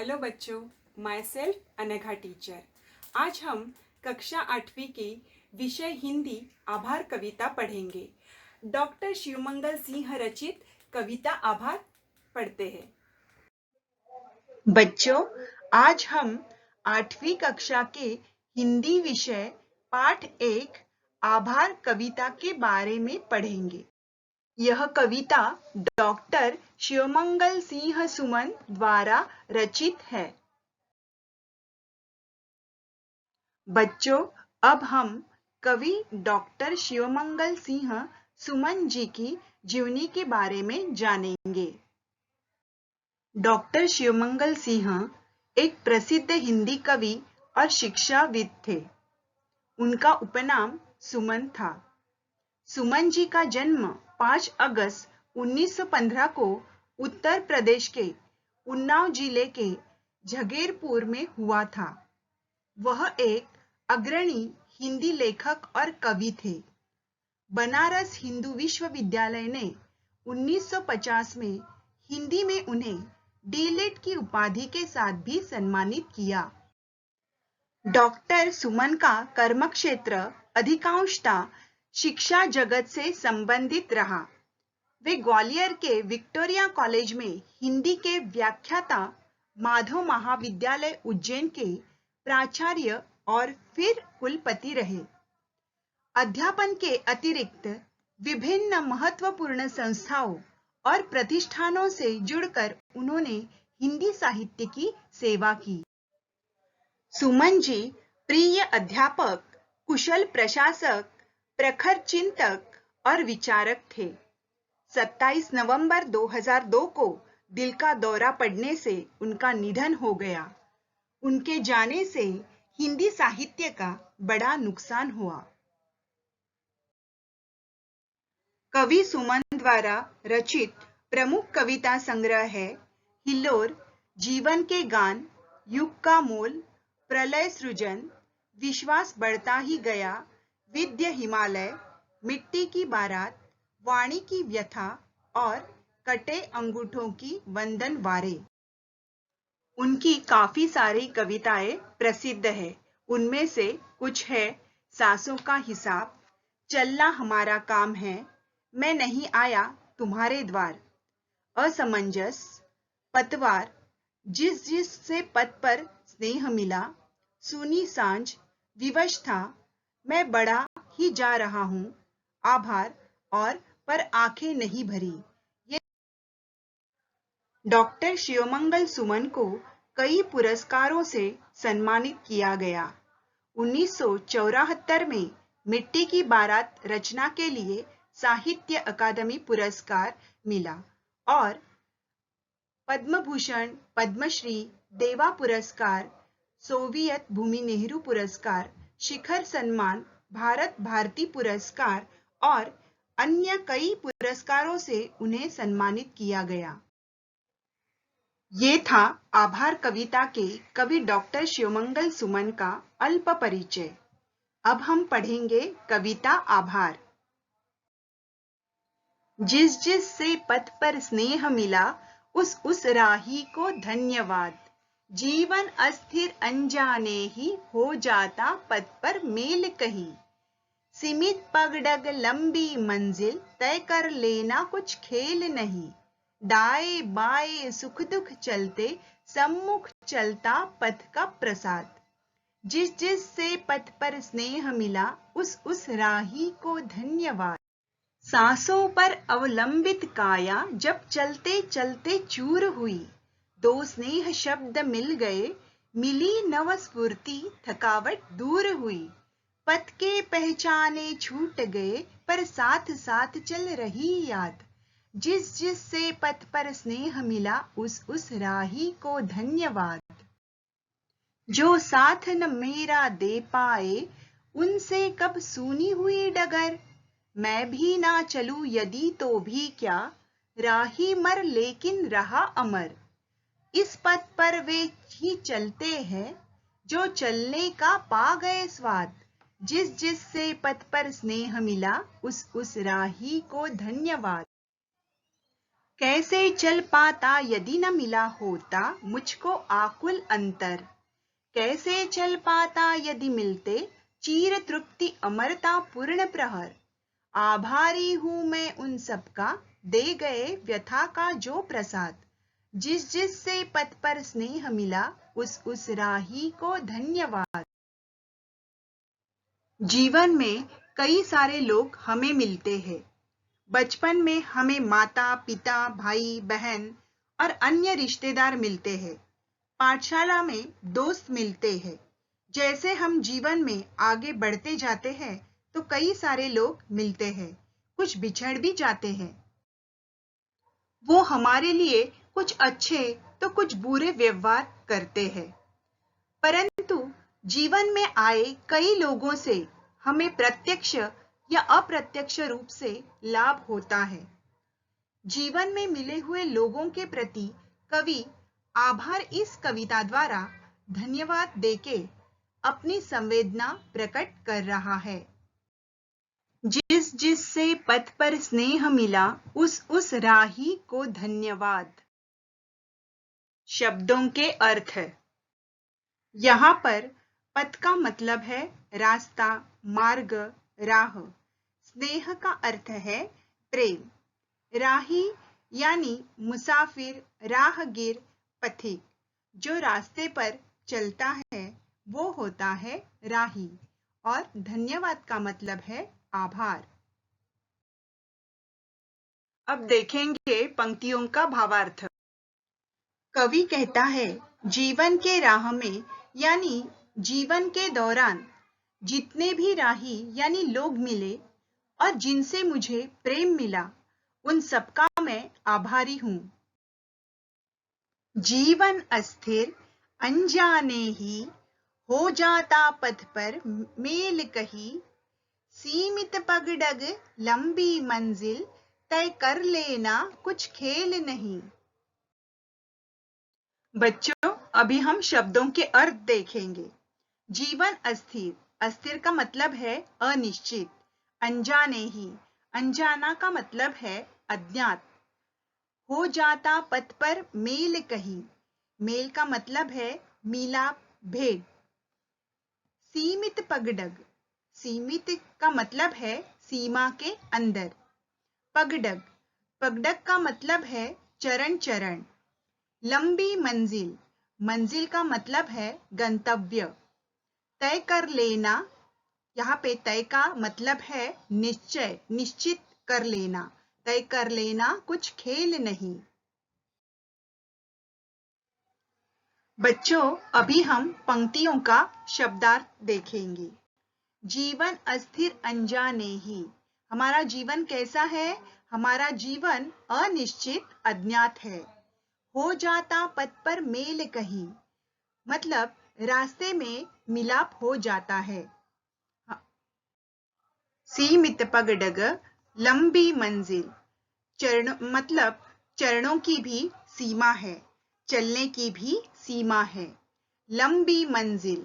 Hello बच्चों, my self Anagha teacher. आज हम कक्षा 8वीं की विषय हिंदी आभार कविता पढ़ेंगे। डॉक्टर शिवमंगल सिंह रचित कविता आभार पढ़ते हैं। बच्चों, आज हम 8वीं कक्षा के हिंदी विषय पाठ 1 आभार कविता के बारे में पढ़ेंगे। यह कविता डॉक्टर शिवमंगल सिंह सुमन द्वारा रचित है। बच्चों, अब हम कवि डॉक्टर शिवमंगल सिंह सुमन जी की जीवनी के बारे में जानेंगे। डॉक्टर शिवमंगल सिंह एक प्रसिद्ध हिंदी कवि और शिक्षाविद थे। उनका उपनाम सुमन था। सुमन जी का जन्म 5 अगस्त 1915 को उत्तर प्रदेश के उन्नाव जिले के झगेरपुर में हुआ था। वह एक अग्रणी हिंदी लेखक और कवि थे। बनारस हिंदू विश्वविद्यालय ने 1950 में हिंदी में उन्हें डीलिट की उपाधि के साथ भी सम्मानित किया। डॉक्टर सुमन का कर्मक्षेत्र अधिकांशतः शिक्षा जगत से संबंधित रहा। वे ग्वालियर के विक्टोरिया कॉलेज में हिंदी के व्याख्याता, माधव महाविद्यालय उज्जैन के प्राचार्य और फिर कुलपति रहे। अध्यापन के अतिरिक्त विभिन्न महत्वपूर्ण संस्थाओं और प्रतिष्ठानों से जुड़कर उन्होंने हिंदी साहित्य की सेवा की। सुमन जी प्रिय अध्यापक, कुशल प्रशासक, प्रखर चिंतक और विचारक थे। 27 नवंबर 2002 को दिल का दौरा पड़ने से उनका निधन हो गया। उनके जाने से हिंदी साहित्य का बड़ा नुकसान हुआ। कवि सुमन द्वारा रचित प्रमुख कविता संग्रह है हिल्लोर, जीवन के गान, युग का मोल, प्रलय सृजन, विश्वास बढ़ता ही गया, विद्य हिमालय, मिट्टी की बारात, वाणी की व्यथा और कटे अंगूठों की वंदन वारे। उनकी काफी सारी कविताएं प्रसिद्ध है। उनमें से कुछ है सांसों का हिसाब, चलना हमारा काम है, मैं नहीं आया तुम्हारे द्वार, असमंजस, पतवार, जिस जिस से पथ पर स्नेह मिला, सूनी सांझ, विवश था, मैं बड़ा ही जा रहा हूं, आभार और पर आंखें नहीं भरी। ये डॉक्टर शिवमंगल सुमन को कई पुरस्कारों से सम्मानित किया गया। 1974 में मिट्टी की बारात रचना के लिए साहित्य अकादमी पुरस्कार मिला और पद्म भूषण, पद्मश्री, देवा पुरस्कार, सोवियत भूमि नेहरू पुरस्कार, शिखर सम्मान, भारत भारती पुरस्कार और अन्य कई पुरस्कारों से उन्हें सम्मानित किया गया। ये था आभार कविता के कवि डॉक्टर शिवमंगल सुमन का अल्प परिचय। अब हम पढ़ेंगे कविता आभार। जिस जिस से पथ पर स्नेह मिला, उस राही को धन्यवाद। जीवन अस्थिर अनजाने ही हो जाता पथ पर मेल कहीं। सीमित पगडग लंबी मंजिल तय कर लेना कुछ खेल नहीं। दाएं बाएं सुख दुख चलते सम्मुख चलता पथ का प्रसाद। जिस जिस से पथ पर स्नेह मिला, उस राही को धन्यवाद। सांसों पर अवलंबित काया जब चलते चलते चूर हुई, दो स्नेह शब्द मिल गए, मिली नव स्फूर्ति, थकावट दूर हुई। पथ के पहचाने छूट गए, पर साथ साथ चल रही याद। जिस जिस से पथ पर स्नेह मिला, उस राही को धन्यवाद। जो साथ न मेरा दे पाए, उनसे कब सूनी हुई डगर। मैं भी ना चलूं यदि तो भी क्या, राही मर लेकिन रहा अमर। इस पथ पर वे ही चलते हैं, जो चलने का पा गए स्वाद। जिस जिस से पथ पर स्नेह मिला, उस राही को धन्यवाद। कैसे चल पाता यदि न मिला होता मुझको आकुल अंतर। कैसे चल पाता यदि मिलते चीर तृप्ति अमरता पूर्ण प्रहर। आभारी हूं मैं उन सबका दे गए व्यथा का जो प्रसाद। जिस जिस से पथ पर स्नेह मिला उस राही को धन्यवाद। जीवन में कई सारे लोग हमें मिलते हैं। बचपन में हमें माता पिता भाई बहन और अन्य रिश्तेदार मिलते हैं। पाठशाला में दोस्त मिलते हैं। जैसे हम जीवन में आगे बढ़ते जाते हैं तो कई सारे लोग मिलते हैं, कुछ बिछड़ भी जाते हैं। वो हमारे लिए कुछ अच्छे तो कुछ बुरे व्यवहार करते हैं, परंतु जीवन में आए कई लोगों से हमें प्रत्यक्ष या अप्रत्यक्ष रूप से लाभ होता है। जीवन में मिले हुए लोगों के प्रति कवि आभार इस कविता द्वारा धन्यवाद देके अपनी संवेदना प्रकट कर रहा है। जिस जिस से पथ पर स्नेह मिला उस राही को धन्यवाद। शब्दों के अर्थ। यहाँ पर पथ का मतलब है रास्ता, मार्ग, राह। स्नेह का अर्थ है प्रेम। राही यानी मुसाफिर, राहगीर, पथिक। जो रास्ते पर चलता है वो होता है राही। और धन्यवाद का मतलब है आभार। अब देखेंगे पंक्तियों का भावार्थ। कवि कहता है, जीवन के राह में यानी जीवन के दौरान जितने भी राही यानी लोग मिले और जिनसे मुझे प्रेम मिला उन सबका मैं आभारी हूं। जीवन अस्थिर अनजाने ही हो जाता पथ पर मेल कही। सीमित पगडग लंबी मंजिल तय कर लेना कुछ खेल नहीं। बच्चों, अभी हम शब्दों के अर्थ देखेंगे। जीवन अस्थिर। अस्थिर का मतलब है अनिश्चित। अनजाने ही। अनजाना का मतलब है अज्ञात। हो जाता पथ पर मेल कही। मेल का मतलब है मिलाप, भेद। सीमित पगडग। सीमित का मतलब है सीमा के अंदर। पगडग। पगडग का मतलब है चरण चरण। लंबी मंजिल। मंजिल का मतलब है गंतव्य। तय कर लेना। यहाँ पे तय का मतलब है निश्चय, निश्चित कर लेना। तय कर लेना कुछ खेल नहीं। बच्चों, अभी हम पंक्तियों का शब्दार्थ देखेंगे। जीवन अस्थिर अनजाने ही। हमारा जीवन कैसा है? हमारा जीवन अनिश्चित, अज्ञात है। हो जाता पथ पर मेल कहीं, मतलब रास्ते में मिलाप हो जाता है। सीमित पगडग लंबी मंजिल। चरण मतलब चरणों की भी सीमा है, चलने की भी सीमा है। लंबी मंजिल।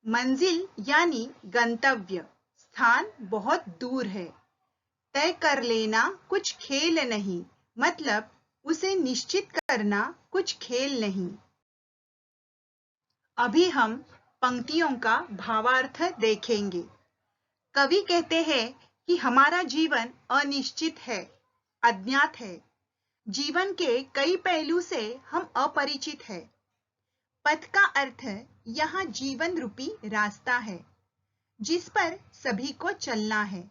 मंजिल यानी गंतव्य, स्थान बहुत दूर है। तय कर लेना कुछ खेल नहीं, मतलब उसे निश्चित करना कुछ खेल नहीं। अभी हम पंक्तियों का भावार्थ देखेंगे। कवि कहते हैं कि हमारा जीवन अनिश्चित है, अज्ञात है। जीवन के कई पहलू से हम अपरिचित हैं। पथ का अर्थ यहाँ जीवन रूपी रास्ता है, जिस पर सभी को चलना है।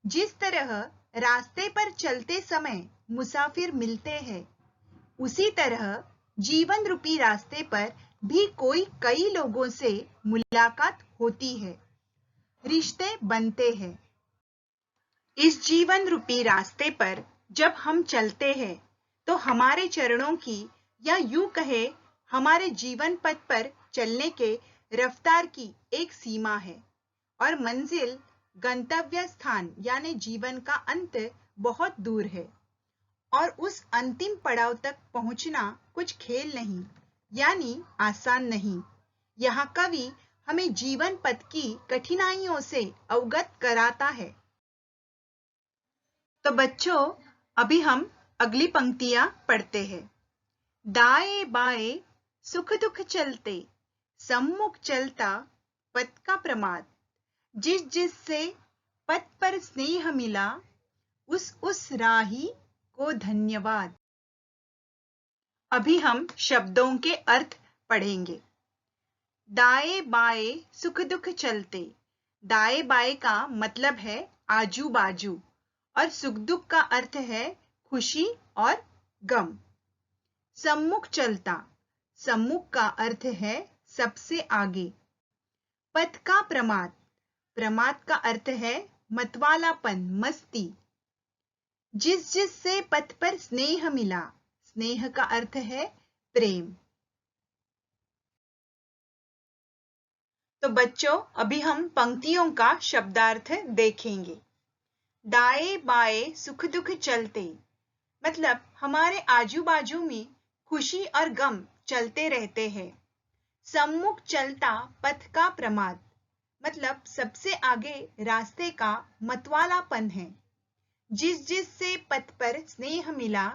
जिस तरह रास्ते पर चलते समय मुसाफिर मिलते हैं, उसी तरह जीवन रूपी रास्ते पर भी कई लोगों से मुलाकात होती है, रिश्ते बनते हैं। इस जीवन रूपी रास्ते पर जब हम चलते हैं तो हमारे चरणों की या यूं कहे हमारे जीवन पथ पर चलने के रफ्तार की एक सीमा है और मंजिल, गंतव्य स्थान यानी जीवन का अंत बहुत दूर है और उस अंतिम पड़ाव तक पहुंचना कुछ खेल नहीं, यानी आसान नहीं। यहाँ कवि हमें जीवन पथ की कठिनाइयों से अवगत कराता है। तो बच्चों, अभी हम अगली पंक्तियां पढ़ते हैं। दाएं बाएं सुख दुख चलते, सम्मुख चलता पथ का प्रमाद। जिस जिससे पथ पर स्नेह मिला, उस राही को धन्यवाद। अभी हम शब्दों के अर्थ पढ़ेंगे। दाएं बाएं सुख दुख चलते। दाएं बाएं का मतलब है आजू बाजू और सुख दुख का अर्थ है खुशी और गम। सम्मुख चलता, सम्मुख का अर्थ है सबसे आगे। पथ का प्रमाद, प्रमाद का अर्थ है मतवालापन, मस्ती। जिस जिससे पथ पर स्नेह मिला, स्नेह का अर्थ है प्रेम। तो बच्चों, अभी हम पंक्तियों का शब्दार्थ देखेंगे। दाएं बाएं सुख दुख चलते, मतलब हमारे आजू बाजू में खुशी और गम चलते रहते हैं। सम्मुख चलता पथ का प्रमाद, मतलब सबसे आगे रास्ते का मतवालापन है। जिस जिससे पथ पर स्नेह मिला,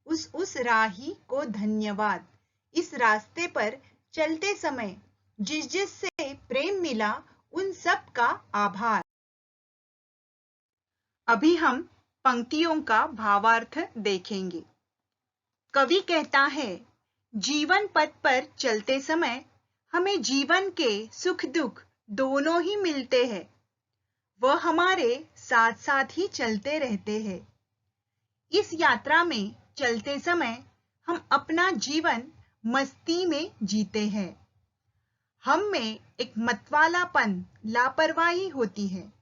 उस राही को धन्यवाद। इस रास्ते पर चलते समय जिस जिससे प्रेम मिला, उन सब का आभार। अभी हम पंक्तियों का भावार्थ देखेंगे। कवि कहता है, जीवन पथ पर चलते समय हमें जीवन के सुख दुख दोनों ही मिलते हैं। वह हमारे साथ साथ ही चलते रहते हैं। इस यात्रा में चलते समय हम अपना जीवन मस्ती में जीते हैं। हम में एक मतवालापन, लापरवाही होती है।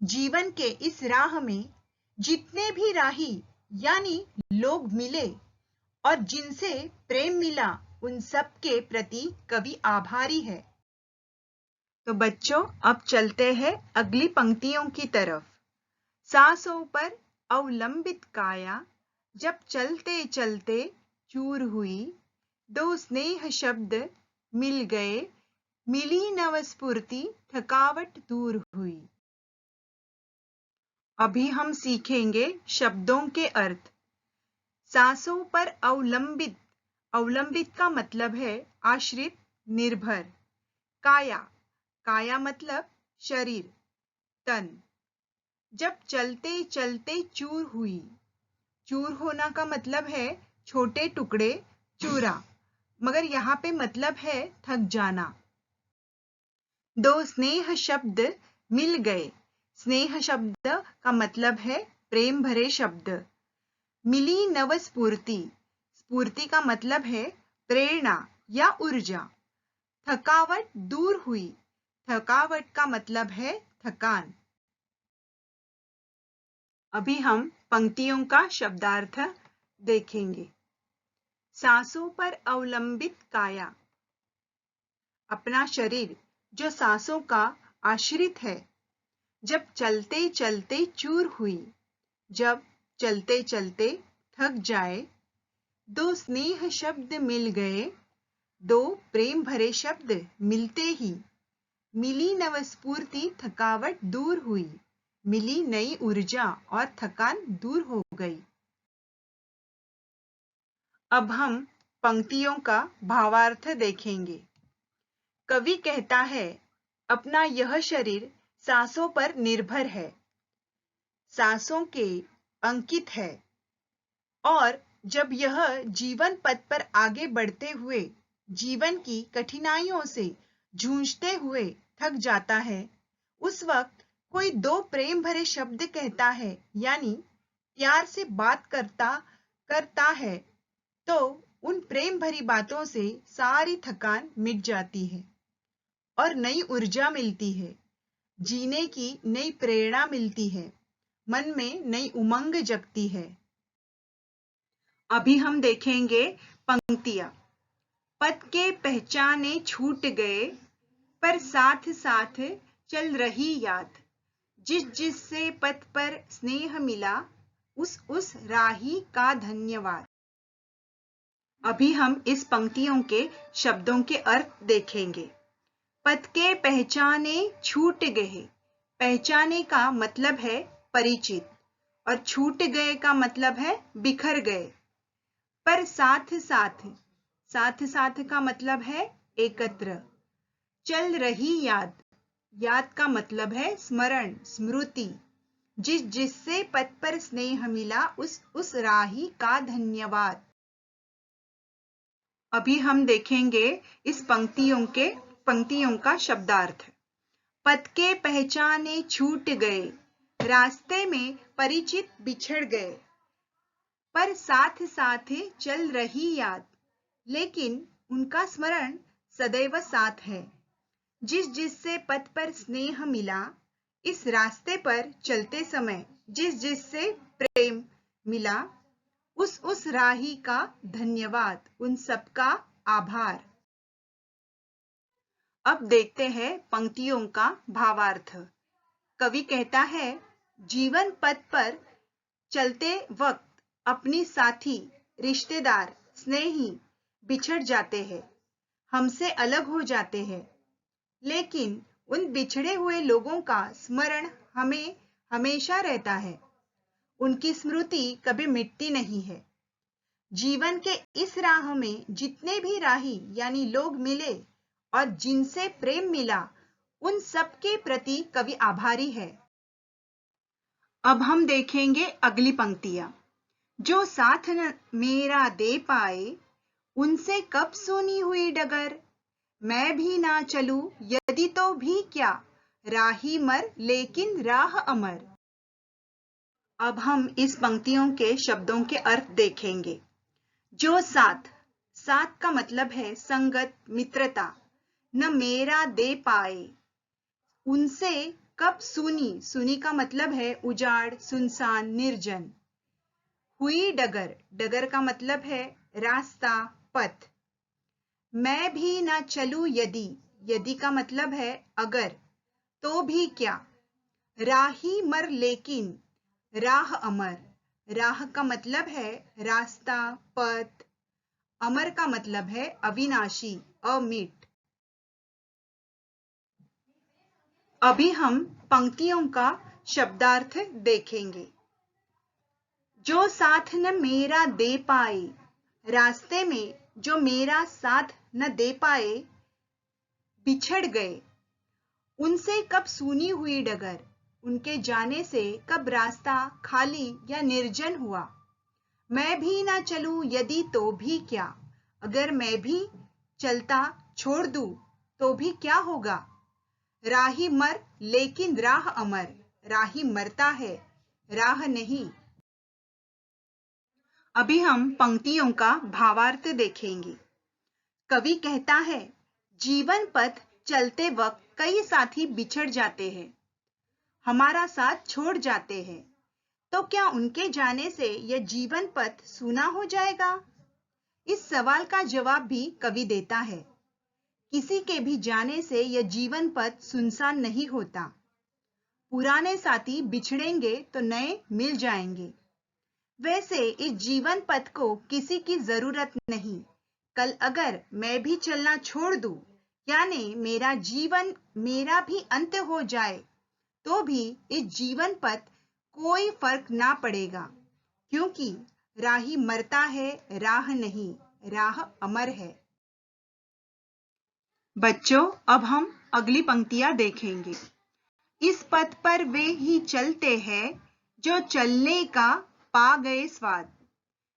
जीवन के इस राह में जितने भी राही यानी लोग मिले और जिनसे प्रेम मिला, उन सब के प्रति कवि आभारी है। तो बच्चों, अब चलते हैं अगली पंक्तियों की तरफ। सांसों पर अवलंबित काया, जब चलते चलते चूर हुई। दो स्नेह शब्द मिल गए, मिली नवस्फूर्ति, थकावट दूर हुई। अभी हम सीखेंगे शब्दों के अर्थ। सांसों पर अवलंबित, अवलंबित का मतलब है आश्रित, निर्भर। काया, काया मतलब शरीर, तन। जब चलते चलते चूर हुई, चूर होना का मतलब है छोटे टुकड़े, चूरा, मगर यहाँ पे मतलब है थक जाना। दो स्नेह शब्द मिल गए, स्नेह शब्द का मतलब है प्रेम भरे शब्द। मिली नवस्फूर्ति, स्फूर्ति का मतलब है प्रेरणा या ऊर्जा। थकावट दूर हुई, थकावट का मतलब है थकान। अभी हम पंक्तियों का शब्दार्थ देखेंगे। सांसों पर अवलंबित काया, अपना शरीर जो सांसों का आश्रित है। जब चलते चलते चूर हुई, जब चलते चलते थक जाए। दो स्नेह शब्द मिल गए, दो प्रेम भरे शब्द मिलते ही। मिली नवस्फूर्ति, थकावट दूर हुई, मिली नई ऊर्जा और थकान दूर हो गई। अब हम पंक्तियों का भावार्थ देखेंगे। कवि कहता है, अपना यह शरीर सांसों पर निर्भर है, सांसों के अंकित है, और जब यह जीवन पथ पर आगे बढ़ते हुए जीवन की कठिनाइयों से जूझते हुए थक जाता है, उस वक्त कोई दो प्रेम भरे शब्द कहता है, यानी प्यार से बात करता है, तो उन प्रेम भरी बातों से सारी थकान मिट जाती है और नई ऊर्जा मिलती है। जीने की नई प्रेरणा मिलती है, मन में नई उमंग जगती है। अभी हम देखेंगे पंक्तियां। पथ के पहचाने छूट गए, पर साथ साथ चल रही याद। जिस जिससे पथ पर स्नेह मिला, उस राही का धन्यवाद। अभी हम इस पंक्तियों के शब्दों के अर्थ देखेंगे। पथ के पहचाने छूट गए, पहचाने का मतलब है परिचित, और छूट गए का मतलब है बिखर गए। पर साथ साथ, साथ साथ का मतलब है एकत्र। चल रही याद, याद का मतलब है स्मरण, स्मृति। जिससे पथ पर स्नेह मिला उस राही का धन्यवाद। अभी हम देखेंगे इस पंक्तियों का शब्दार्थ। पथ के पहचाने छूट गए, रास्ते में परिचित बिछड़ गए। पर साथ साथ चल रही याद, लेकिन उनका स्मरण सदैव साथ है। जिससे पथ पर स्नेह मिला, इस रास्ते पर चलते समय जिससे प्रेम मिला, उस राही का धन्यवाद, उन सबका आभार। अब देखते हैं पंक्तियों का भावार्थ। कवि कहता है, जीवन पथ पर चलते वक्त अपनी साथी, रिश्तेदार, स्नेही बिछड़ जाते हैं, हमसे अलग हो जाते हैं, लेकिन उन बिछड़े हुए लोगों का स्मरण हमें हमेशा रहता है। उनकी स्मृति कभी मिटती नहीं है। जीवन के इस राह में जितने भी राही यानी लोग मिले और जिनसे प्रेम मिला, उन सब के प्रति कवि आभारी है। अब हम देखेंगे अगली पंक्तियां। जो साथ न मेरा दे पाए, उनसे कब सुनी हुई डगर। मैं भी ना चलूं यदि तो भी क्या, राही मर लेकिन राह अमर। अब हम इस पंक्तियों के शब्दों के अर्थ देखेंगे। जो साथ, साथ का मतलब है संगत, मित्रता। न मेरा दे पाए, उनसे कब सुनी, सुनी का मतलब है उजाड़, सुनसान, निर्जन। हुई डगर, डगर का मतलब है रास्ता, पथ। मैं भी ना चलूं यदि, यदि का मतलब है अगर, तो भी क्या। राही मर लेकिन, राह अमर। राह का मतलब है रास्ता, पथ। अमर का मतलब है अविनाशी, अमिट। अभी हम पंक्तियों का शब्दार्थ देखेंगे। जो साथ न मेरा दे पाए, रास्ते में जो मेरा साथ न दे पाए, बिछड़ गए। उनसे कब सूनी हुई डगर, उनके जाने से कब रास्ता खाली या निर्जन हुआ। मैं भी ना चलूं यदि तो भी क्या, अगर मैं भी चलता छोड़ दूं तो भी क्या होगा। राही मर लेकिन राह अमर, राही मरता है, राह नहीं। अभी हम पंक्तियों का भावार्थ देखेंगे। कवि कहता है, जीवन पथ चलते वक्त कई साथी बिछड़ जाते हैं, हमारा साथ छोड़ जाते हैं, तो क्या उनके जाने से यह जीवन पथ सूना हो जाएगा। इस सवाल का जवाब भी कवि देता है, किसी के भी जाने से यह जीवन पथ सुनसान नहीं होता। पुराने साथी बिछड़ेंगे तो नए मिल जाएंगे। वैसे इस जीवन पथ को किसी की जरूरत नहीं। कल अगर मैं भी चलना छोड़ दूं, यानी मेरा जीवन, मेरा भी अंत हो जाए, तो भी इस जीवन पथ कोई फर्क ना पड़ेगा, क्योंकि राही मरता है, राह नहीं, राह अमर है। बच्चों, अब हम अगली पंक्तियां देखेंगे। इस पथ पर वे ही चलते हैं जो चलने का पा गए स्वाद।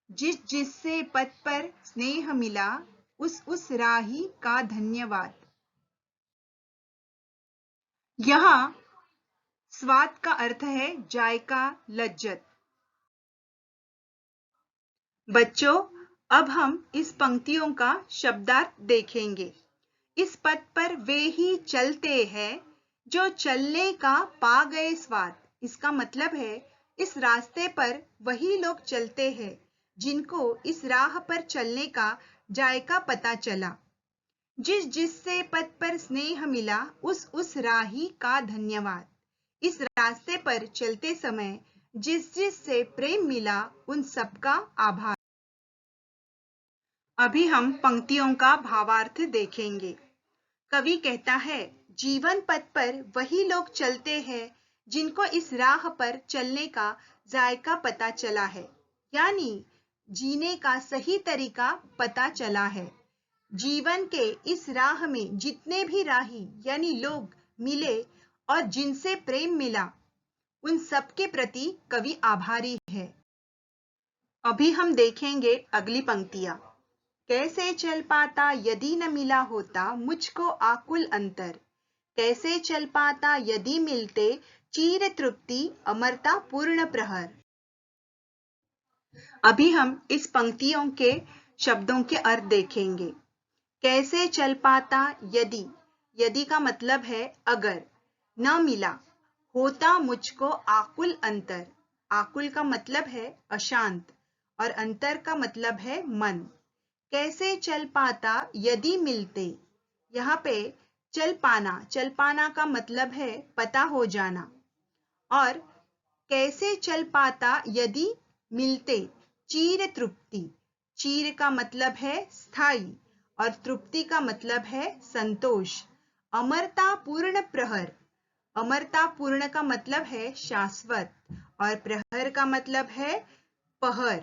जिससे पथ पर स्नेह मिला, उस राही का धन्यवाद। यहाँ स्वाद का अर्थ है जायका, लज्जत। बच्चों, अब हम इस पंक्तियों का शब्दार्थ देखेंगे। इस पथ पर वे ही चलते हैं जो चलने का पा गए स्वाद। इसका मतलब है इस रास्ते पर वही लोग चलते हैं जिनको इस राह पर चलने का जायका पता चला। जिससे पथ पर स्नेह मिला, उस राही का धन्यवाद। इस रास्ते पर चलते समय जिससे प्रेम मिला, उन सबका आभार। अभी हम पंक्तियों का भावार्थ देखेंगे। कवि कहता है, जीवन पथ पर वही लोग चलते हैं जिनको इस राह पर चलने का जायका पता चला है, यानी जीने का सही तरीका पता चला है। जीवन के इस राह में जितने भी राही यानी लोग मिले और जिनसे प्रेम मिला, उन सब के प्रति कवि आभारी है। अभी हम देखेंगे अगली पंक्तियां। कैसे चल पाता यदि न मिला होता मुझको आकुल अंतर, कैसे चल पाता यदि मिलते चीर तृप्ति अमरता पूर्ण प्रहर। अभी हम इस पंक्तियों के शब्दों के अर्थ देखेंगे। कैसे चल पाता यदि, यदि का मतलब है अगर, न मिला, होता मुझको आकुल अंतर, आकुल का मतलब है अशांत और अंतर का मतलब है मन। कैसे चल पाता यदि मिलते, यहाँ पे चल पाना का मतलब है पता हो जाना। और कैसे चल पाता यदि मिलते चीर तृप्ति, चीर का मतलब है स्थायी और तृप्ति का मतलब है संतोष। अमरता पूर्ण प्रहर, अमरता पूर्ण का मतलब है शाश्वत और प्रहर का मतलब है पहर,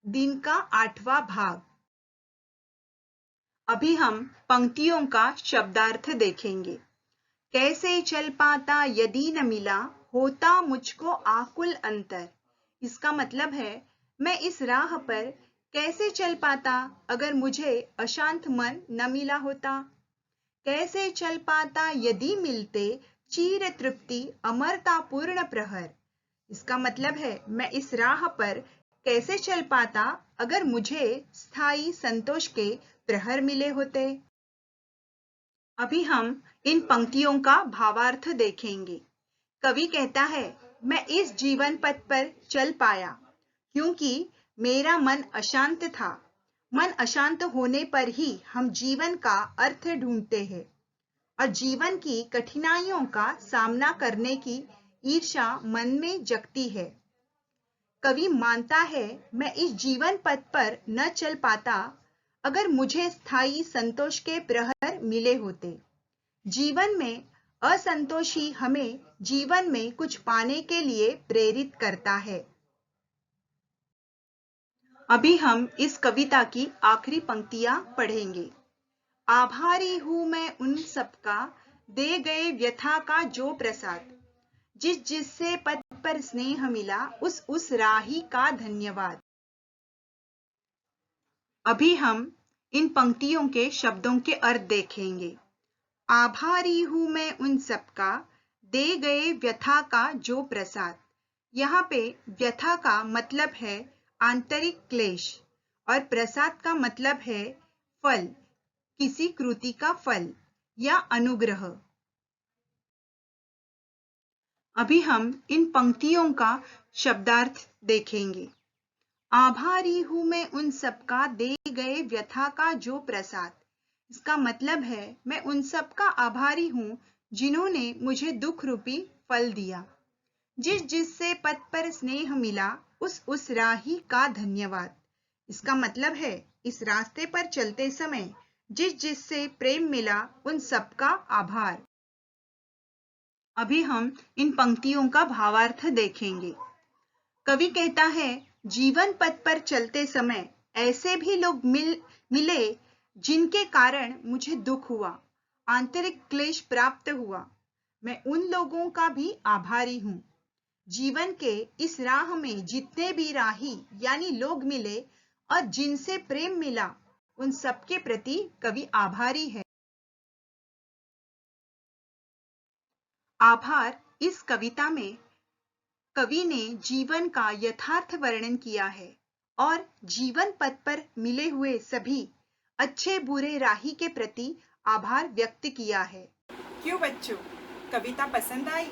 दिन का 8वां भाग। अभी हम पंक्तियों का शब्दार्थ देखेंगे। कैसे चल पाता यदि न मिला होता मुझको आकुल अंतर, इसका मतलब है मैं इस राह पर कैसे चल पाता अगर मुझे अशांत मन न मिला होता। कैसे चल पाता यदि मिलते चीर तृप्ति अमरता पूर्ण प्रहर, इसका मतलब है मैं इस राह पर कैसे चल पाता अगर मुझे स्थायी संतोष के प्रहर मिले होते। अभी हम इन पंक्तियों का भावार्थ देखेंगे। कवि कहता है मैं इस जीवन पथ पर चल पाया क्योंकि मेरा मन अशांत था। मन अशांत होने पर ही हम जीवन का अर्थ ढूंढते हैं और जीवन की कठिनाइयों का सामना करने की ईर्ष्या मन में जगती है। कवि मानता है मैं इस जीवन पथ पर न चल पाता अगर मुझे स्थायी संतोष के प्रहर मिले होते। जीवन में असंतोष ही हमें जीवन में कुछ पाने के लिए प्रेरित करता है। अभी हम इस कविता की आखिरी पंक्तियां पढ़ेंगे। आभारी हूं मैं उन सबका दे गए व्यथा का जो प्रसाद, जिस जिससे पद पर स्नेह मिला उस राही का धन्यवाद। अभी हम इन पंक्तियों के शब्दों के अर्थ देखेंगे। आभारी हूं मैं उन सबका दे गए व्यथा का जो प्रसाद, यहाँ पे व्यथा का मतलब है आंतरिक क्लेश और प्रसाद का मतलब है फल, किसी कृति का फल या अनुग्रह। अभी हम इन पंक्तियों का शब्दार्थ देखेंगे। आभारी हूं मैं उन सबका दे गए व्यथा का जो प्रसाद, इसका मतलब है मैं उन सबका आभारी हूं जिन्होंने मुझे दुख रूपी फल दिया। जिस जिससे पथ पर स्नेह मिला उस राही का धन्यवाद, इसका मतलब है इस रास्ते पर चलते समय जिस जिससे प्रेम मिला उन सबका आभार। अभी हम इन पंक्तियों का भावार्थ देखेंगे। कवि कहता है जीवन पथ पर चलते समय ऐसे भी लोग मिले जिनके कारण मुझे दुख हुआ, आंतरिक क्लेश प्राप्त हुआ। मैं उन लोगों का भी आभारी हूं। जीवन के इस राह में जितने भी राही यानी लोग मिले और जिनसे प्रेम मिला उन सबके प्रति कवि आभारी है। आभार इस कविता में कवि ने जीवन का यथार्थ वर्णन किया है और जीवन पथ पर मिले हुए सभी अच्छे बुरे राही के प्रति आभार व्यक्त किया है। क्यों बच्चों, कविता पसंद आई?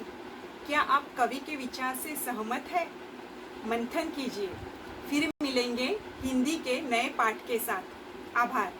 क्या आप कवि के विचार से सहमत हैं? मंथन कीजिए। फिर मिलेंगे हिंदी के नए पाठ के साथ। आभार।